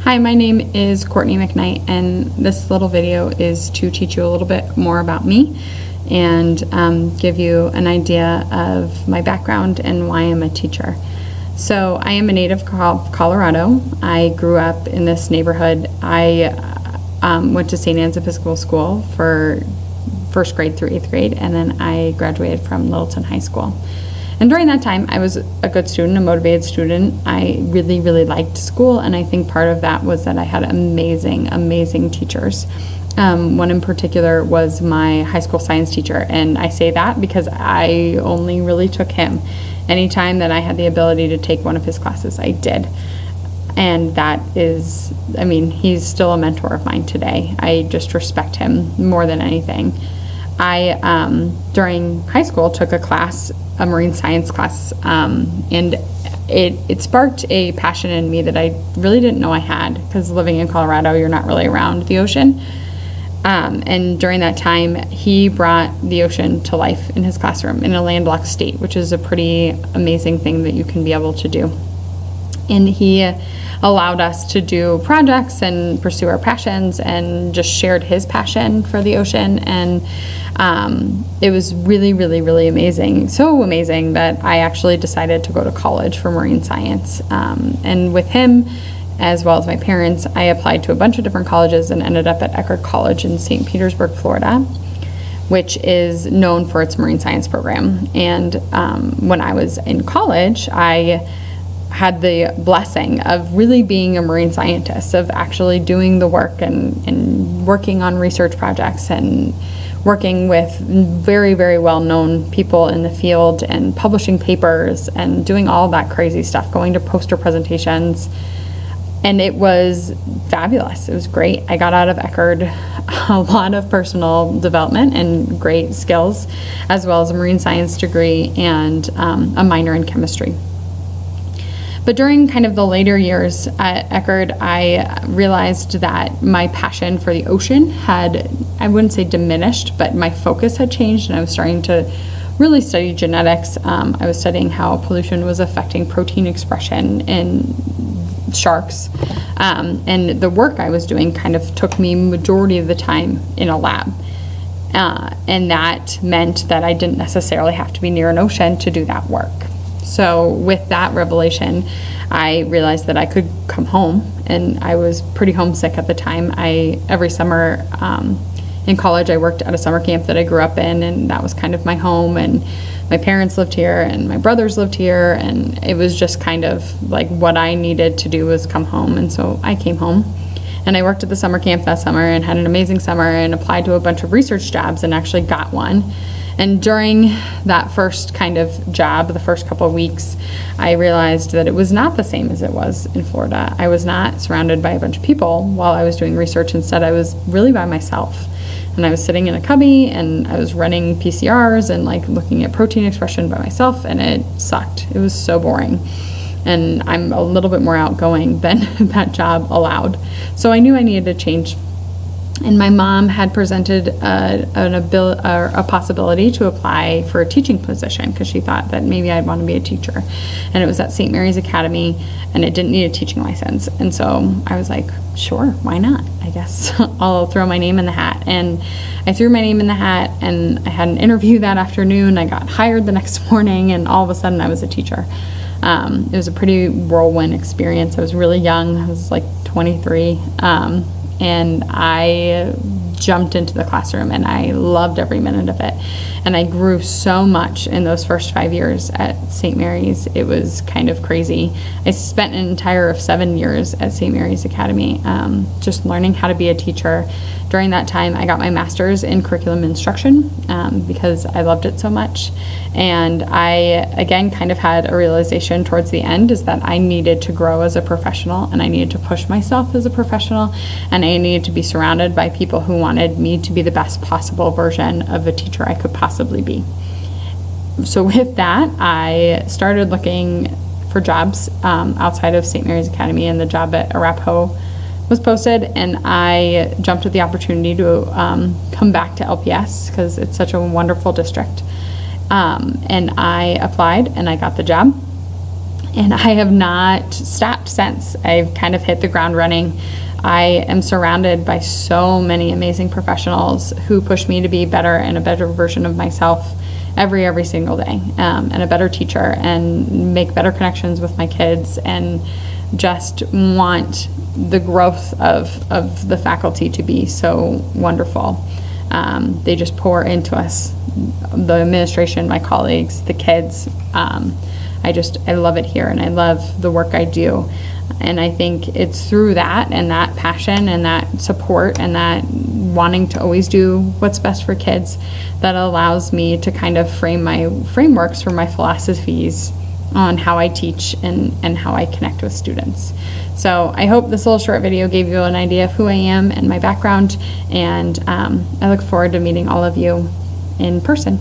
Hi, my name is Courtney McKnight, and this little video is to teach you a little bit more about me and give you an idea of my background and why I'm a teacher. So I am a native of Colorado. I grew up in this neighborhood. I went to St. Anne's Episcopal School for first grade through 8th grade, and then I graduated from Littleton High School. And during that time, I was a good student, a motivated student. I really, really liked school, and I think part of that was that I had amazing, amazing teachers. One in particular was my high school science teacher, and I say that because I only really took him. Anytime that I had the ability to take one of his classes, I did. And that is, I mean, he's still a mentor of mine today. I just respect him more than anything. I, during high school, took a class, a marine science class, and it sparked a passion in me that I really didn't know I had, because living in Colorado, you're not really around the ocean. And during that time, he brought the ocean to life in his classroom in a landlocked state, which is a pretty amazing thing that you can be able to do. And he allowed us to do projects and pursue our passions, and just shared his passion for the ocean. And it was really, really, really amazing. So amazing that I actually decided to go to college for marine science. And with him, as well as my parents, I applied to a bunch of different colleges and ended up at Eckerd College in St. Petersburg, Florida, which is known for its marine science program. And when I was in college, I had the blessing of really being a marine scientist, of actually doing the work and working on research projects and working with very, very well-known people in the field and publishing papers and doing all that crazy stuff, going to poster presentations. And it was fabulous. It was great. I got out of Eckerd a lot of personal development and great skills, as well as a marine science degree and a minor in chemistry. But during kind of the later years at Eckerd, I realized that my passion for the ocean had, I wouldn't say diminished, but my focus had changed, and I was starting to really study genetics. I was studying how pollution was affecting protein expression in sharks. And the work I was doing kind of took me majority of the time in a lab. And that meant that I didn't necessarily have to be near an ocean to do that work. So with that revelation, I realized that I could come home, and I was pretty homesick at the time. Every summer in college, I worked at a summer camp that I grew up in, and that was kind of my home, and my parents lived here, and my brothers lived here, and it was just kind of like what I needed to do was come home. And so I came home, and I worked at the summer camp that summer and had an amazing summer and applied to a bunch of research jobs and actually got one. And during that first kind of job, the first couple of weeks, I realized that it was not the same as it was in Florida. I was not surrounded by a bunch of people while I was doing research. Instead, I was really by myself. And I was sitting in a cubby, and I was running PCRs and like looking at protein expression by myself, and it sucked. It was so boring. And I'm a little bit more outgoing than that job allowed. So I knew I needed to change. And my mom had presented a possibility to apply for a teaching position, because she thought that maybe I'd want to be a teacher. And it was at St. Mary's Academy, and it didn't need a teaching license. And so I was like, sure, why not? I guess I'll throw my name in the hat. And I threw my name in the hat, and I had an interview that afternoon. I got hired the next morning, and all of a sudden I was a teacher. It was a pretty whirlwind experience. I was really young. I was like 23. And I jumped into the classroom, and I loved every minute of it. And I grew so much in those first 5 years at St. Mary's. It was kind of crazy. I spent an entire 7 years at St. Mary's Academy, just learning how to be a teacher. During that time, I got my master's in curriculum instruction because I loved it so much. And I, again, kind of had a realization towards the end is that I needed to grow as a professional, and I needed to push myself as a professional, and I needed to be surrounded by people who wanted me to be the best possible version of a teacher I could possibly be. So with that, I started looking for jobs outside of St. Mary's Academy, and the job at Arapahoe was posted, and I jumped at the opportunity to come back to LPS because it's such a wonderful district. And I applied, and I got the job. And I have not stopped since. I've kind of hit the ground running. I am surrounded by so many amazing professionals who push me to be better and a better version of myself every single day, and a better teacher, and make better connections with my kids, and just want the growth of the faculty to be so wonderful. They just pour into us, the administration, my colleagues, the kids. I love it here, and I love the work I do. And I think it's through that and that passion and that support and that wanting to always do what's best for kids that allows me to kind of frame my frameworks for my philosophies on how I teach and how I connect with students. So I hope this little short video gave you an idea of who I am and my background, and I look forward to meeting all of you in person.